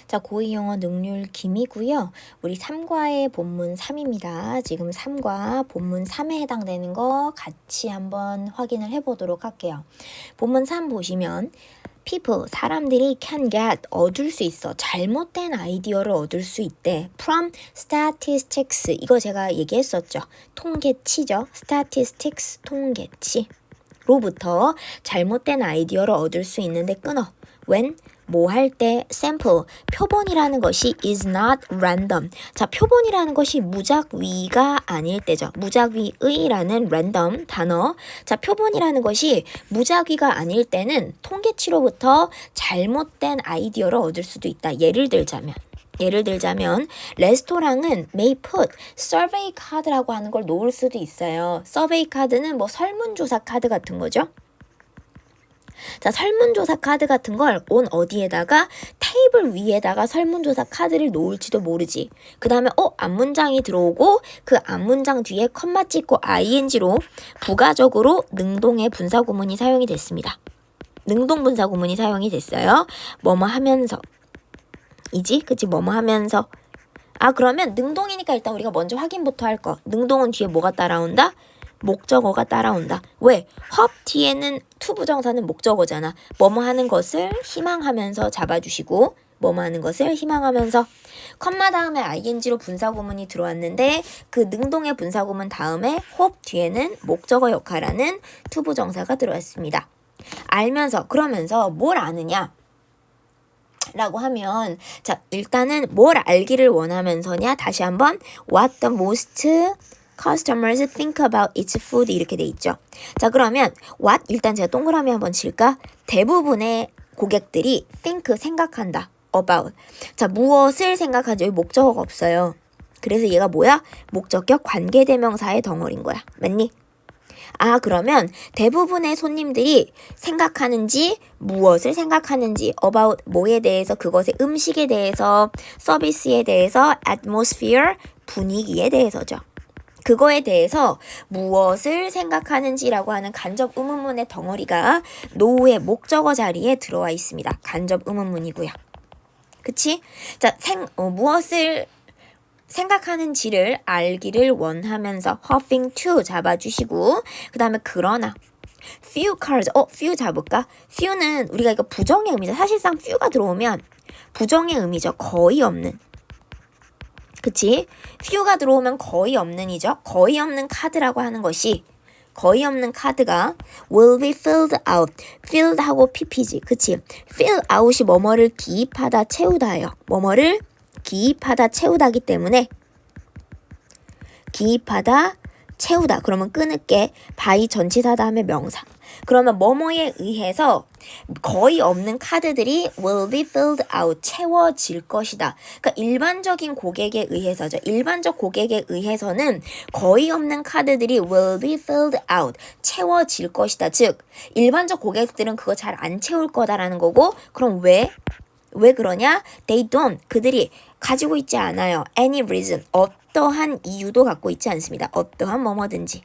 자, 고2 영어 능률 김이고요. 우리 3과의 본문 3입니다. 지금 3과 본문 3에 해당되는 거 같이 한번 확인을 해보도록 할게요. 본문 3 보시면 people, 사람들이 can get, 얻을 수 있어. 잘못된 아이디어를 얻을 수 있대. from statistics, 이거 제가 얘기했었죠. 통계치죠. statistics, 통계치. 로부터 잘못된 아이디어를 얻을 수 있는데 끊어. when 뭐 할 때 sample 표본이라는 것이 is not random. 자, 표본이라는 것이 무작위가 아닐 때죠. 무작위의라는 random 단어. 자, 표본이라는 것이 무작위가 아닐 때는 통계치로부터 잘못된 아이디어를 얻을 수도 있다. 예를 들자면 레스토랑은 may put survey 카드라고 하는 걸 놓을 수도 있어요. survey 카드는 뭐 설문조사 카드 같은 거죠. 자, 설문조사 카드 같은 걸 온 어디에다가 테이블 위에다가 설문조사 카드를 놓을지도 모르지. 그 다음에 앞문장이 들어오고 그 앞문장 뒤에 컴마 찍고 ing로 부가적으로 능동의 분사구문이 사용이 됐습니다. 능동 분사구문이 사용이 됐어요. 뭐뭐 하면서 이지? 그치? 뭐뭐 하면서. 아, 그러면 능동이니까 일단 우리가 먼저 확인부터 할 거. 능동은 뒤에 뭐가 따라온다? 목적어가 따라온다. 왜? 허브 뒤에는 to 부정사는 목적어잖아. 뭐뭐 하는 것을 희망하면서 잡아주시고 뭐뭐 하는 것을 희망하면서 컴마 다음에 ing로 분사구문이 들어왔는데 그 능동의 분사구문 다음에 hope 뒤에는 목적어 역할하는 to 부정사가 들어왔습니다. 알면서 그러면서 뭘 아느냐? 라고 하면 자, 일단은 뭘 알기를 원하면서냐? 다시 한번 what the most customers think about its food 이렇게 돼 있죠. 자, 그러면 what 일단 제가 동그라미 한번 칠까? 대부분의 고객들이 think 생각한다. about. 자, 무엇을 생각하죠? 여기 목적어가 없어요. 그래서 얘가 뭐야? 목적격 관계대명사의 덩어리인 거야. 맞니? 아, 그러면 대부분의 손님들이 생각하는지 무엇을 생각하는지 about 뭐에 대해서 그것의 음식에 대해서 서비스에 대해서 atmosphere 분위기에 대해서죠. 그거에 대해서 무엇을 생각하는지라고 하는 간접 의문문의 덩어리가 노후의 목적어 자리에 들어와 있습니다. 간접 의문문이고요. 그치? 자, 무엇을 생각하는지를 알기를 원하면서 hoping to 잡아주시고 그 다음에 그러나 few cars, few 잡을까? few는 우리가 이거 부정의 의미죠. 사실상 few가 들어오면 부정의 의미죠. 거의 없는. 그치? few가 들어오면 거의 없는이죠. 거의 없는 카드라고 하는 것이 거의 없는 카드가 will be filled out. filled 하고 pp지. 그치? fill out이 뭐뭐를 기입하다 채우다예요. 뭐뭐를 기입하다 채우다기 때문에 기입하다 채우다 그러면 끊을게 by 전치사 다음에 명사. 그러면 뭐뭐에 의해서 거의 없는 카드들이 will be filled out 채워질 것이다. 그러니까 일반적인 고객에 의해서죠. 일반적 고객에 의해서는 거의 없는 카드들이 will be filled out 채워질 것이다. 즉 일반적 고객들은 그거 잘 안 채울 거다라는 거고 그럼 왜 그러냐? They don't. 그들이 가지고 있지 않아요. Any reason. 어떠한 이유도 갖고 있지 않습니다. 어떠한 뭐뭐든지.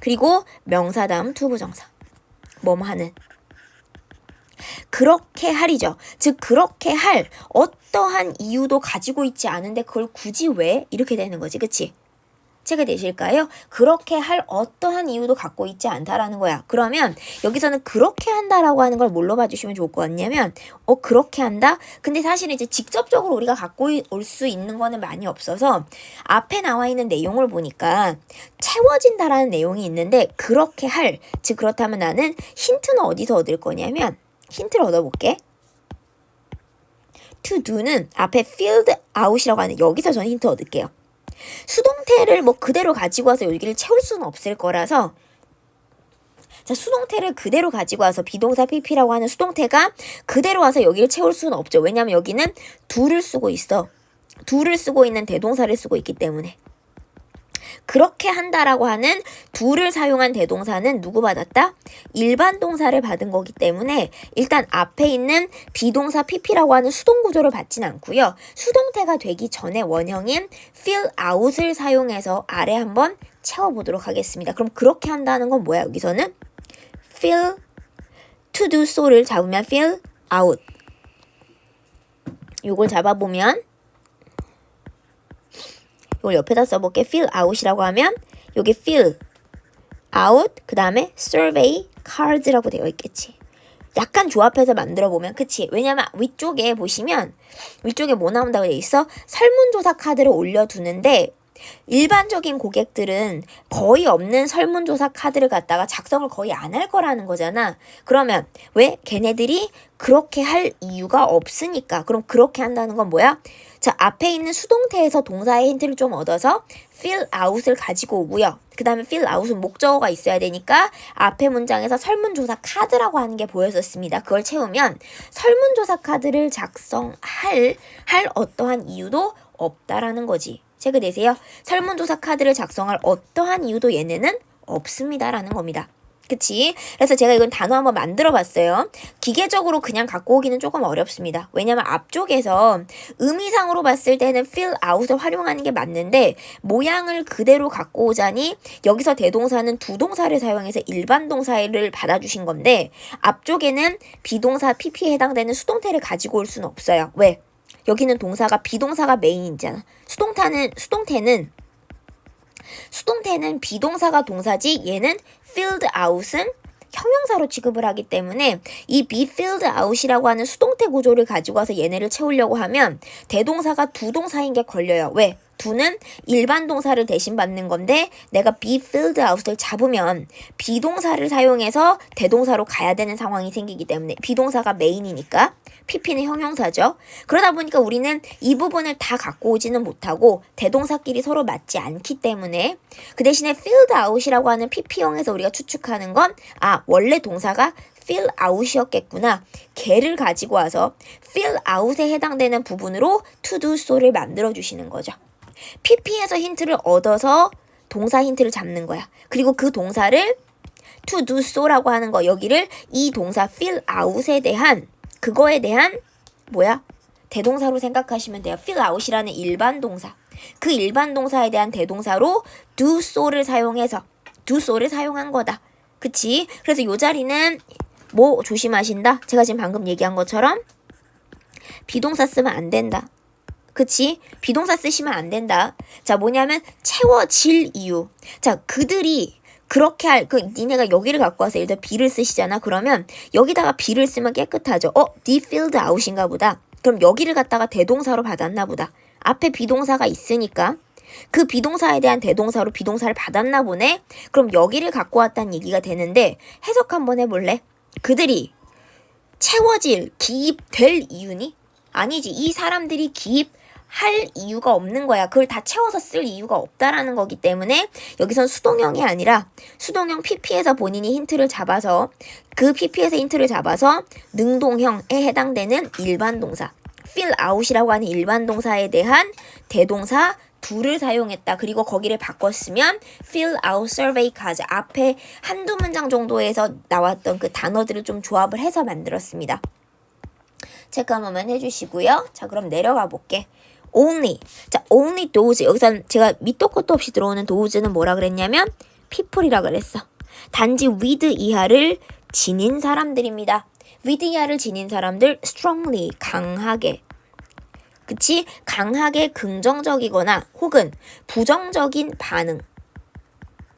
그리고 명사 다음 to 부정사. 뭐뭐 하는. 그렇게 할이죠. 즉 그렇게 할 어떠한 이유도 가지고 있지 않은데 그걸 굳이 왜? 이렇게 되는 거지. 그치? 체크 되실까요? 그렇게 할 어떠한 이유도 갖고 있지 않다라는 거야. 그러면 여기서는 그렇게 한다라고 하는 걸 뭘로 봐주시면 좋을 것 같냐면 그렇게 한다? 근데 사실 이제 직접적으로 우리가 갖고 올 수 있는 거는 많이 없어서 앞에 나와 있는 내용을 보니까 채워진다라는 내용이 있는데 그렇게 할, 즉 그렇다면 나는 힌트는 어디서 얻을 거냐면 힌트를 얻어볼게. to do는 앞에 filled out이라고 하는 여기서 저는 힌트 얻을게요. 수동태를 뭐 그대로 가지고 와서 여기를 채울 수는 없을 거라서 자, 수동태를 그대로 가지고 와서 비동사 pp라고 하는 수동태가 그대로 와서 여기를 채울 수는 없죠. 왜냐하면 여기는 do를 쓰고 있어. do를 쓰고 있는 대동사를 쓰고 있기 때문에 그렇게 한다라고 하는 do를 사용한 대동사는 누구 받았다? 일반 동사를 받은 거기 때문에 일단 앞에 있는 비동사 pp라고 하는 수동 구조를 받진 않고요. 수동태가 되기 전에 원형인 fill out을 사용해서 아래 한번 채워보도록 하겠습니다. 그럼 그렇게 한다는 건 뭐야? 여기서는 fill to do so를 잡으면 fill out. 요걸 잡아보면 이걸 옆에다 써볼게. fill out이라고 하면 여기 fill out 그 다음에 survey cards라고 되어 있겠지. 약간 조합해서 만들어보면 그치? 왜냐면 위쪽에 보시면 위쪽에 뭐 나온다고 되어 있어? 설문조사 카드를 올려두는데 일반적인 고객들은 거의 없는 설문조사 카드를 갖다가 작성을 거의 안 할 거라는 거잖아. 그러면 왜? 걔네들이 그렇게 할 이유가 없으니까. 그럼 그렇게 한다는 건 뭐야? 자, 앞에 있는 수동태에서 동사의 힌트를 좀 얻어서 fill out을 가지고 오고요. 그 다음에 fill out은 목적어가 있어야 되니까 앞에 문장에서 설문조사 카드라고 하는 게 보였었습니다. 그걸 채우면 설문조사 카드를 작성할 어떠한 이유도 없다라는 거지. 체크 되세요? 설문조사 카드를 작성할 어떠한 이유도 얘네는 없습니다라는 겁니다. 그치? 그래서 제가 이건 단어 한번 만들어 봤어요. 기계적으로 그냥 갖고 오기는 조금 어렵습니다. 왜냐면 앞쪽에서 의미상으로 봤을 때는 fill out을 활용하는 게 맞는데 모양을 그대로 갖고 오자니 여기서 대동사는 두 동사를 사용해서 일반 동사를 받아주신 건데 앞쪽에는 비동사 PP에 해당되는 수동태를 가지고 올 수는 없어요. 왜? 여기는 동사가 비동사가 메인이잖아. 수동태는 비동사가 동사지 얘는 filled out은 형용사로 취급을 하기 때문에 이 be filled out이라고 하는 수동태 구조를 가지고 와서 얘네를 채우려고 하면 대동사가 두 동사인 게 걸려요. 왜? do는 일반 동사를 대신 받는 건데 내가 be filled out을 잡으면 비동사를 사용해서 대동사로 가야 되는 상황이 생기기 때문에 비동사가 메인이니까 PP는 형용사죠. 그러다 보니까 우리는 이 부분을 다 갖고 오지는 못하고 대동사끼리 서로 맞지 않기 때문에 그 대신에 filled out이라고 하는 PP형에서 우리가 추측하는 건 원래 동사가 fill out이었겠구나. 걔를 가지고 와서 fill out에 해당되는 부분으로 to do so를 만들어 주시는 거죠. PP에서 힌트를 얻어서 동사 힌트를 잡는 거야. 그리고 그 동사를 to do so라고 하는 거 여기를 이 동사 fill out에 대한 그거에 대한 대동사로 생각하시면 돼요. fill out이라는 일반 동사. 그 일반 동사에 대한 대동사로 do so를 사용해서 do so를 사용한 거다. 그치? 그래서 요 자리는 뭐 조심하신다? 제가 지금 방금 얘기한 것처럼 비동사 쓰면 안 된다. 그치? 비동사 쓰시면 안 된다. 자, 뭐냐면 채워질 이유. 자, 그들이 그렇게 니네가 여기를 갖고 와서 예를 들어 be를 쓰시잖아. 그러면 여기다가 be를 쓰면 깨끗하죠. they filled out인가 보다. 그럼 여기를 갖다가 대동사로 받았나 보다. 앞에 비동사가 있으니까 그 비동사에 대한 대동사로 비동사를 받았나 보네. 그럼 여기를 갖고 왔다는 얘기가 되는데 해석 한번 해볼래? 그들이 기입될 이유니? 아니지. 이 사람들이 기입할 이유가 없는 거야. 그걸 다 채워서 쓸 이유가 없다라는 거기 때문에 여기선 수동형이 아니라 수동형 PP에서 본인이 힌트를 잡아서 그 PP에서 힌트를 잡아서 능동형에 해당되는 일반 동사 fill out이라고 하는 일반 동사에 대한 대동사 do를 사용했다. 그리고 거기를 바꿨으면 fill out survey cards 앞에 한두 문장 정도에서 나왔던 그 단어들을 좀 조합을 해서 만들었습니다. 체크 한 번만 해주시고요. 자, 그럼 내려가 볼게. only. 자, only those. 여기선 제가 밑도 끝도 없이 들어오는 those는 뭐라 그랬냐면 people이라 그랬어. 단지 with 이하를 지닌 사람들입니다. with 이하를 지닌 사람들 strongly, 강하게. 그치? 강하게 긍정적이거나 혹은 부정적인 반응.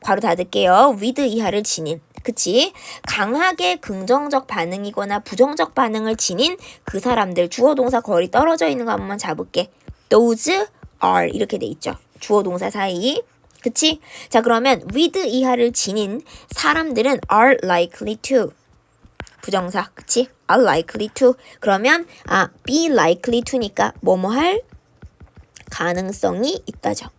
바로 닫을게요. with 이하를 지닌. 그치? 강하게 긍정적 반응이거나 부정적 반응을 지닌 그 사람들. 주어 동사 거리 떨어져 있는 거 한번 잡을게. those are 이렇게 돼 있죠. 주어 동사 사이. 그치? 자, 그러면 with 이하를 지닌 사람들은 are likely to. 부정사. 그치? are likely to. 그러면 be likely to니까 뭐뭐 할 가능성이 있다죠.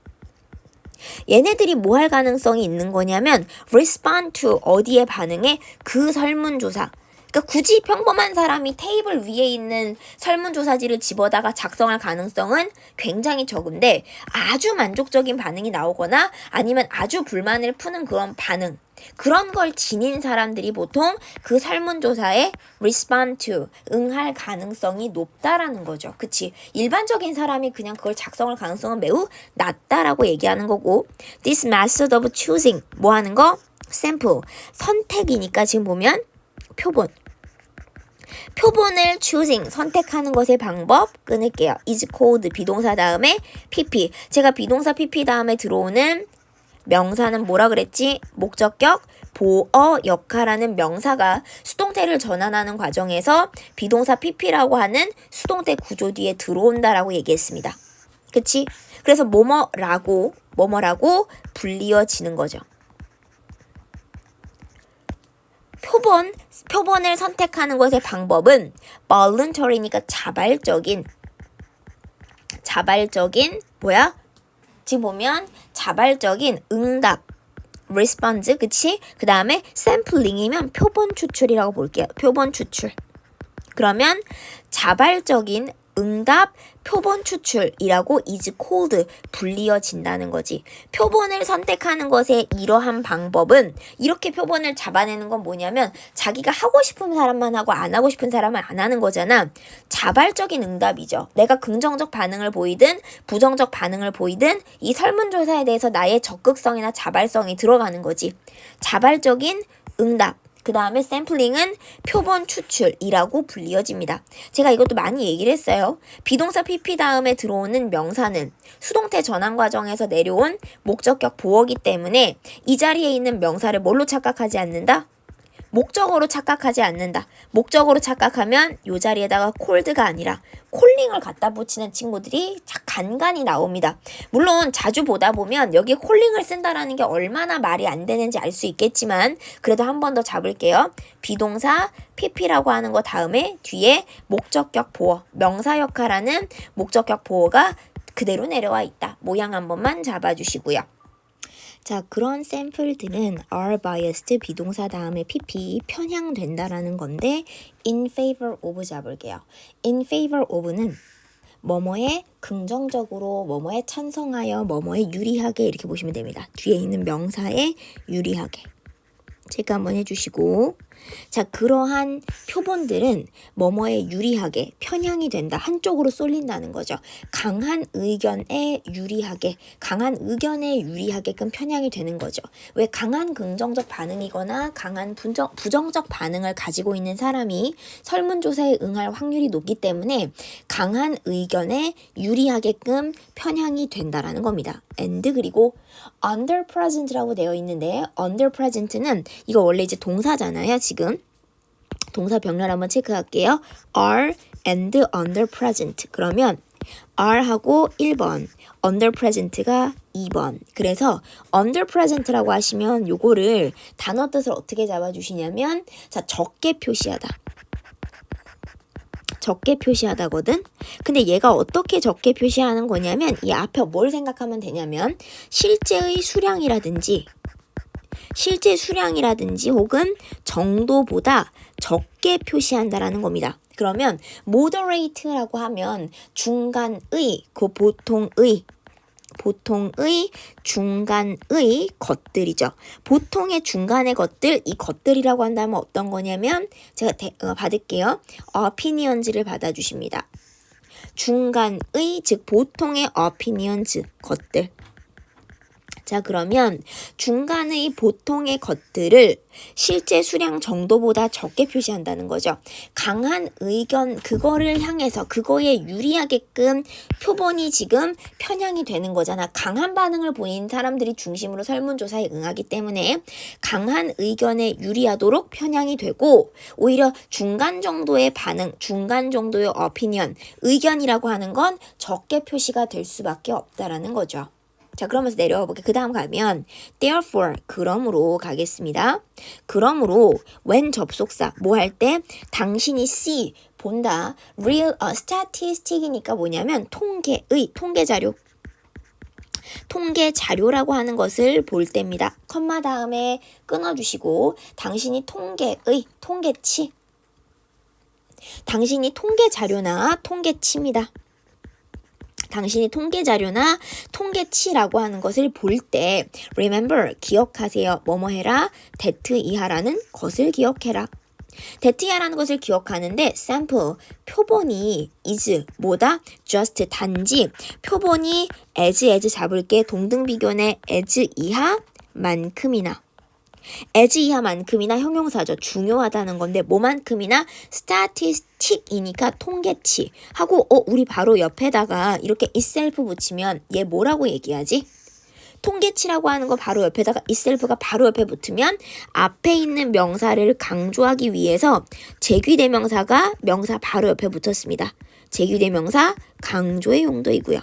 얘네들이 뭐 할 가능성이 있는 거냐면 respond to 어디에 반응해? 그 설문조사. 그러니까 굳이 평범한 사람이 테이블 위에 있는 설문조사지를 집어다가 작성할 가능성은 굉장히 적은데 아주 만족적인 반응이 나오거나 아니면 아주 불만을 푸는 그런 반응. 그런 걸 지닌 사람들이 보통 그 설문조사에 respond to, 응할 가능성이 높다라는 거죠. 그치? 일반적인 사람이 그냥 그걸 작성할 가능성은 매우 낮다라고 얘기하는 거고 this method of choosing, 뭐 하는 거? sample, 선택이니까 지금 보면 표본. 표본을 choosing, 선택하는 것의 방법 끊을게요. is called, 비동사 다음에 pp. 제가 비동사 pp 다음에 들어오는 명사는 뭐라 그랬지? 목적격 보어 역할하는 명사가 수동태를 전환하는 과정에서 비동사 pp라고 하는 수동태 구조 뒤에 들어온다라고 얘기했습니다. 그치? 그래서 뭐뭐라고 불리어지는 거죠. 표본을 선택하는 것의 방법은 voluntary니까 자발적인 뭐야? 지금 보면 자발적인 응답 response, 그치? 그 다음에 sampling이면 표본 추출이라고 볼게요. 표본 추출. 그러면 자발적인 응답 표본 추출이라고 is called, 불리어진다는 거지. 표본을 선택하는 것의 이러한 방법은, 이렇게 표본을 잡아내는 건 뭐냐면 자기가 하고 싶은 사람만 하고 안 하고 싶은 사람은 안 하는 거잖아. 자발적인 응답이죠. 내가 긍정적 반응을 보이든 부정적 반응을 보이든 이 설문조사에 대해서 나의 적극성이나 자발성이 들어가는 거지. 자발적인 응답. 그 다음에 샘플링은 표본 추출이라고 불리어집니다. 제가 이것도 많이 얘기를 했어요. 비동사 pp 다음에 들어오는 명사는 수동태 전환 과정에서 내려온 목적격 보어기 때문에 이 자리에 있는 명사를 뭘로 착각하지 않는다? 목적어로 착각하지 않는다. 목적어로 착각하면 이 자리에다가 cold가 아니라 콜링을 갖다 붙이는 친구들이 간간히 나옵니다. 물론 자주 보다 보면 여기 콜링을 쓴다라는 게 얼마나 말이 안 되는지 알 수 있겠지만 그래도 한 번 더 잡을게요. 비동사 pp라고 하는 거 다음에 뒤에 목적격 보어, 명사 역할하는 목적격 보어가 그대로 내려와 있다. 모양 한 번만 잡아주시고요. 자, 그런 샘플들은 are biased, 비동사 다음에 pp, 편향된다라는 건데 in favor of 잡을게요. in favor of는 뭐뭐에 긍정적으로, 뭐뭐에 찬성하여, 뭐뭐에 유리하게 이렇게 보시면 됩니다. 뒤에 있는 명사에 유리하게. 체크 한번 해주시고, 자, 그러한 표본들은 뭐뭐에 유리하게 편향이 된다. 한쪽으로 쏠린다는 거죠. 강한 의견에 유리하게끔 편향이 되는 거죠. 왜? 강한 긍정적 반응이거나 강한 부정적 반응을 가지고 있는 사람이 설문조사에 응할 확률이 높기 때문에 강한 의견에 유리하게끔 편향이 된다라는 겁니다. and 그리고 under present라고 되어 있는데 under present는 이거 원래 이제 동사잖아요. 지금 동사 병렬 한번 체크할게요. are and under present. 그러면 are하고 1번, under present가 2번. 그래서 under present라고 하시면 요거를 단어 뜻을 어떻게 잡아주시냐면 자, 적게 표시하다거든. 근데 얘가 어떻게 적게 표시하는 거냐면 이 앞에 뭘 생각하면 되냐면 실제 수량이라든지 혹은 정도보다 적게 표시한다라는 겁니다. 그러면 moderate라고 하면 중간의, 보통의 중간의 것들이죠. 보통의 중간의 것들, 이 것들이라고 한다면 어떤 거냐면 제가 받을게요. opinions를 받아주십니다. 중간의, 즉 보통의 opinions, 것들. 자, 그러면 중간의 보통의 것들을 실제 수량 정도보다 적게 표시한다는 거죠. 강한 의견, 그거를 향해서 그거에 유리하게끔 표본이 지금 편향이 되는 거잖아. 강한 반응을 보인 사람들이 중심으로 설문조사에 응하기 때문에 강한 의견에 유리하도록 편향이 되고 오히려 중간 정도의 반응, 중간 정도의 opinion, 의견이라고 하는 건 적게 표시가 될 수밖에 없다라는 거죠. 자, 그러면서 내려와 볼게요. 그 다음 가면 therefore, 그러므로 가겠습니다. 그러므로 when 접속사 뭐 할 때 당신이 see, 본다. real statistic이니까 뭐냐면 통계 자료라고 하는 것을 볼 때입니다. 컴마 다음에 끊어주시고 당신이 통계치 당신이 통계 자료나 통계치입니다. 당신이 통계 자료나 통계치라고 하는 것을 볼 때 remember, 기억하세요. 뭐뭐 해라? that 이하라는 것을 기억해라. that 이하라는 것을 기억하는데 sample, 표본이 is 뭐다? just 단지 표본이 as 잡을게 동등비교의 as 이하만큼이나 as 이하만큼이나 형용사죠. 중요하다는 건데 뭐만큼이나 statistic이니까 통계치 하고 우리 바로 옆에다가 이렇게 itself 붙이면 얘 뭐라고 얘기하지? 통계치라고 하는 거 바로 옆에다가 itself가 바로 옆에 붙으면 앞에 있는 명사를 강조하기 위해서 제귀대명사가 명사 바로 옆에 붙었습니다. 제귀대명사 강조의 용도이고요.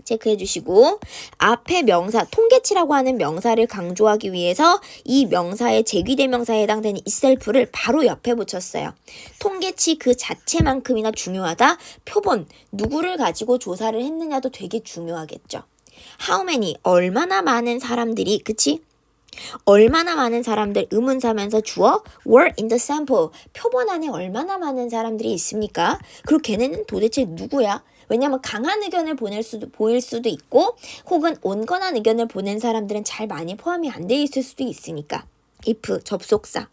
체크해 주시고 앞에 명사 통계치라고 하는 명사를 강조하기 위해서 이 명사의 제귀대명사에 해당되는 itself를 바로 옆에 붙였어요. 통계치 그 자체만큼이나 중요하다. 표본 누구를 가지고 조사를 했느냐도 되게 중요하겠죠. How many 얼마나 많은 사람들이 그치? 얼마나 많은 사람들 의문사면서 주어 were in the sample 표본 안에 얼마나 많은 사람들이 있습니까? 그리고 걔네는 도대체 누구야? 왜냐면 강한 의견을 보일 수도 있고 혹은 온건한 의견을 보낸 사람들은 잘 많이 포함이 안 돼 있을 수도 있으니까. if 접속사.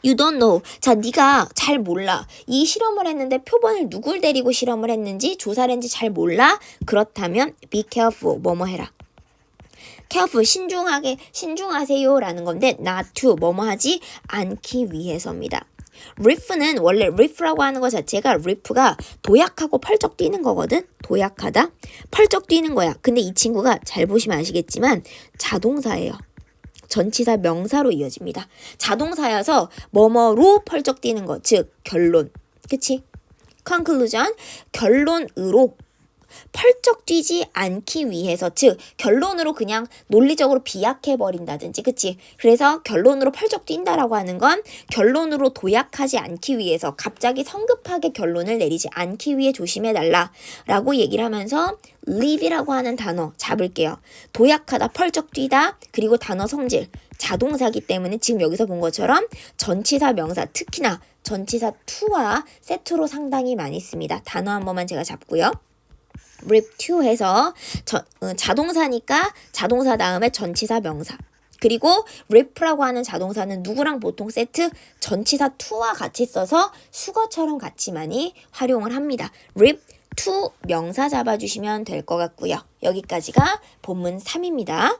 You don't know. 자, 네가 잘 몰라. 이 실험을 했는데 표본을 누굴 데리고 실험을 했는지 조사를 했는지 잘 몰라. 그렇다면 be careful. 뭐뭐 해라. careful 신중하세요 라는 건데 not to 뭐뭐 하지 않기 위해서입니다. riff는 원래 riff라고 하는 것 자체가 riff가 도약하고 펄쩍 뛰는 거거든. 도약하다 펄쩍 뛰는 거야. 근데 이 친구가 잘 보시면 아시겠지만 자동사예요. 전치사 명사로 이어집니다. 자동사여서 뭐뭐로 펄쩍 뛰는 거, 즉 결론. 그치? conclusion 결론으로 펄쩍 뛰지 않기 위해서, 즉 결론으로 그냥 논리적으로 비약해버린다든지, 그치? 그래서 결론으로 펄쩍 뛴다라고 하는 건 결론으로 도약하지 않기 위해서, 갑자기 성급하게 결론을 내리지 않기 위해 조심해달라 라고 얘기를 하면서 live이라고 하는 단어 잡을게요. 도약하다, 펄쩍 뛰다, 그리고 단어 성질 자동사기 때문에 지금 여기서 본 것처럼 전치사 명사, 특히나 전치사 to와 세트로 상당히 많이 씁니다. 단어 한 번만 제가 잡고요. rip to 해서 자동사니까 자동사 다음에 전치사 명사. 그리고 rip라고 하는 자동사는 누구랑 보통 세트? 전치사 to와 같이 써서 수거처럼 같이 많이 활용을 합니다. rip to 명사 잡아주시면 될 것 같고요. 여기까지가 본문 3입니다.